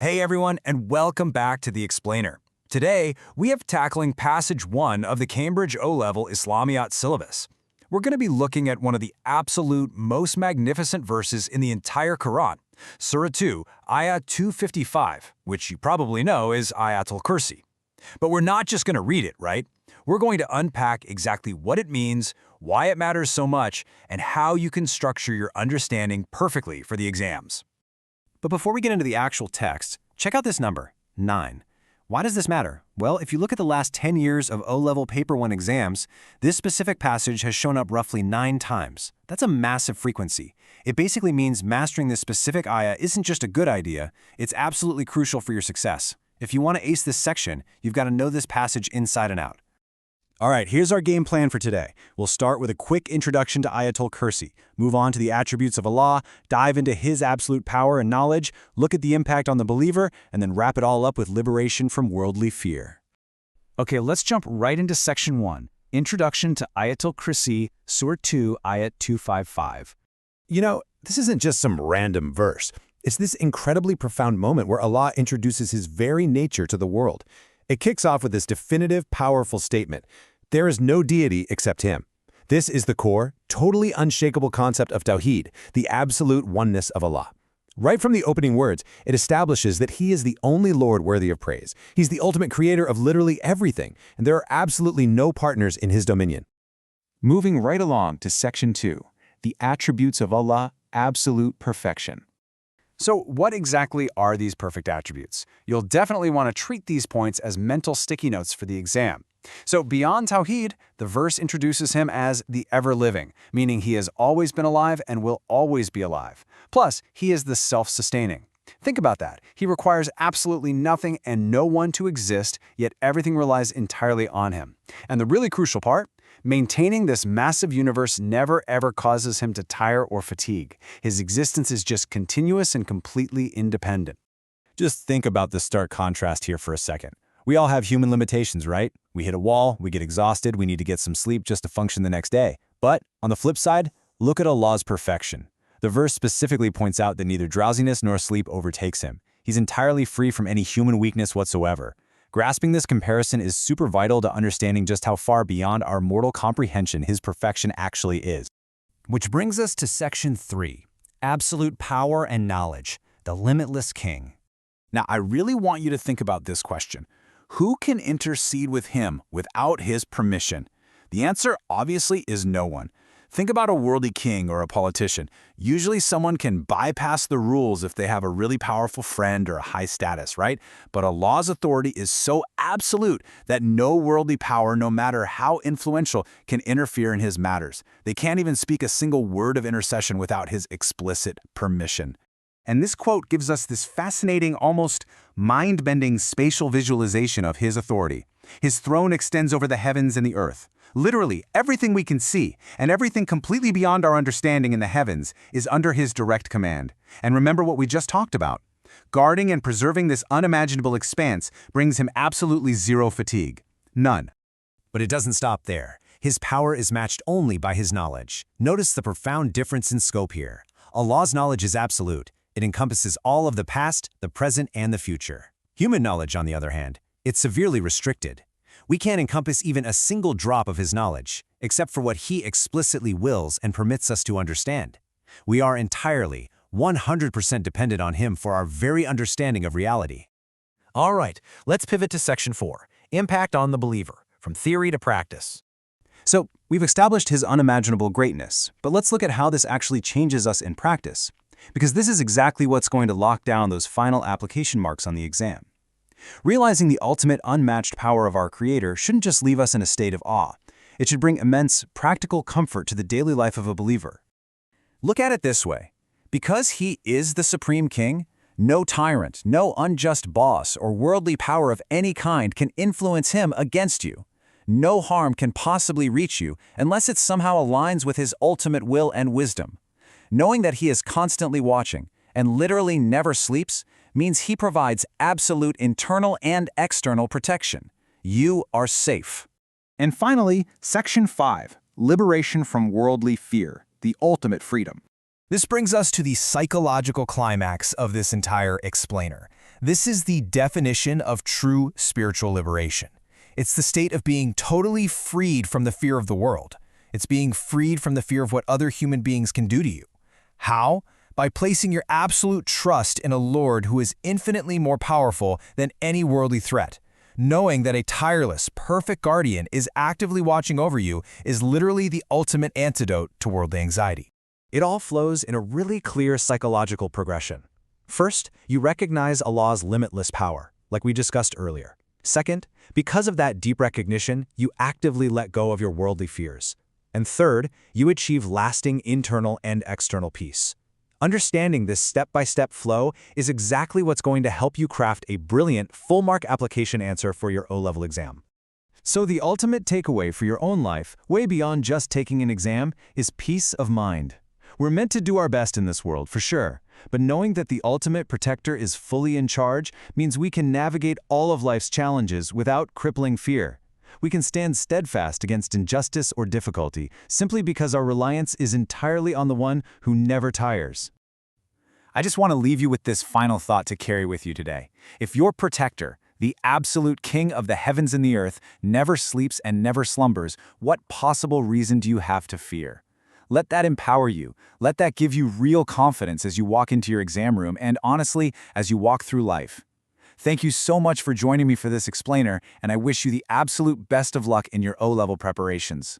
Hey everyone, and welcome back to The Explainer. Today, we have tackling Passage 1 of the Cambridge O-Level Islamiyat syllabus. We're going to be looking at one of the absolute most magnificent verses in the entire Quran, Surah 2, Ayah 255, which you probably know is Ayatul Kursi. But we're not just going to read it, right? We're going to unpack exactly what it means, why it matters so much, and how you can structure your understanding perfectly for the exams. But before we get into the actual text, check out this number, 9. Why does this matter? Well, if you look at the last 10 years of O-Level Paper 1 exams, this specific passage has shown up roughly 9 times. That's a massive frequency. It basically means mastering this specific ayah isn't just a good idea, it's absolutely crucial for your success. If you want to ace this section, you've got to know this passage inside and out. All right, here's our game plan for today. We'll start with a quick introduction to Ayatul Kursi, move on to the attributes of Allah, dive into His absolute power and knowledge, look at the impact on the believer, and then wrap it all up with liberation from worldly fear. Okay, let's jump right into Section 1, Introduction to Ayatul Kursi, Surah 2, Ayat 255. You know, this isn't just some random verse. It's this incredibly profound moment where Allah introduces His very nature to the world. It kicks off with this definitive, powerful statement: there is no deity except Him. This is the core, totally unshakable concept of Tawheed, the absolute oneness of Allah. Right from the opening words, it establishes that He is the only Lord worthy of praise. He's the ultimate creator of literally everything, and there are absolutely no partners in His dominion. Moving right along to Section 2, the attributes of Allah, absolute perfection. So what exactly are these perfect attributes? You'll definitely want to treat these points as mental sticky notes for the exam. So beyond Tawheed, the verse introduces Him as the ever-living, meaning He has always been alive and will always be alive. Plus, He is the self-sustaining. Think about that. He requires absolutely nothing and no one to exist, yet everything relies entirely on Him. And the really crucial part? Maintaining this massive universe never ever causes Him to tire or fatigue. His existence is just continuous and completely independent. Just think about the stark contrast here for a second. We all have human limitations, right? We hit a wall, we get exhausted, we need to get some sleep just to function the next day. But on the flip side, look at Allah's perfection. The verse specifically points out that neither drowsiness nor sleep overtakes Him. He's entirely free from any human weakness whatsoever. Grasping this comparison is super vital to understanding just how far beyond our mortal comprehension His perfection actually is. Which brings us to Section 3, Absolute Power and Knowledge, the Limitless King. Now, I really want you to think about this question. Who can intercede with Him without His permission? The answer obviously is no one. Think about a worldly king or a politician. Usually someone can bypass the rules if they have a really powerful friend or a high status, right? But Allah's authority is so absolute that no worldly power, no matter how influential, can interfere in His matters. They can't even speak a single word of intercession without His explicit permission. And this quote gives us this fascinating, almost mind-bending spatial visualization of His authority. His throne extends over the heavens and the earth. Literally, everything we can see, and everything completely beyond our understanding in the heavens, is under His direct command. And remember what we just talked about. Guarding and preserving this unimaginable expanse brings Him absolutely zero fatigue. None. But it doesn't stop there. His power is matched only by His knowledge. Notice the profound difference in scope here. Allah's knowledge is absolute. It encompasses all of the past, the present, and the future. Human knowledge, on the other hand, it's severely restricted. We can't encompass even a single drop of His knowledge, except for what He explicitly wills and permits us to understand. We are entirely, 100% dependent on Him for our very understanding of reality. All right, let's pivot to Section 4, Impact on the Believer, from Theory to Practice. So, we've established His unimaginable greatness, but let's look at how this actually changes us in practice, because this is exactly what's going to lock down those final application marks on the exam. Realizing the ultimate unmatched power of our Creator shouldn't just leave us in a state of awe. It should bring immense, practical comfort to the daily life of a believer. Look at it this way. Because He is the Supreme King, no tyrant, no unjust boss, or worldly power of any kind can influence Him against you. No harm can possibly reach you unless it somehow aligns with His ultimate will and wisdom. Knowing that He is constantly watching and literally never sleeps means He provides absolute internal and external protection. You are safe. And finally, Section 5, Liberation from Worldly Fear, the Ultimate Freedom. This brings us to the psychological climax of this entire explainer. This is the definition of true spiritual liberation. It's the state of being totally freed from the fear of the world. It's being freed from the fear of what other human beings can do to you. How? By placing your absolute trust in a Lord who is infinitely more powerful than any worldly threat. Knowing that a tireless, perfect guardian is actively watching over you is literally the ultimate antidote to worldly anxiety. It all flows in a really clear psychological progression. First, you recognize Allah's limitless power, like we discussed earlier. Second, because of that deep recognition, you actively let go of your worldly fears. And third, you achieve lasting internal and external peace. Understanding this step-by-step flow is exactly what's going to help you craft a brilliant, full-mark application answer for your O-level exam. So the ultimate takeaway for your own life, way beyond just taking an exam, is peace of mind. We're meant to do our best in this world, for sure, but knowing that the ultimate protector is fully in charge means we can navigate all of life's challenges without crippling fear. We can stand steadfast against injustice or difficulty simply because our reliance is entirely on the one who never tires. I just want to leave you with this final thought to carry with you today. If your protector, the absolute king of the heavens and the earth, never sleeps and never slumbers, what possible reason do you have to fear? Let that empower you. Let that give you real confidence as you walk into your exam room and, honestly, as you walk through life. Thank you so much for joining me for this explainer, and I wish you the absolute best of luck in your O-level preparations.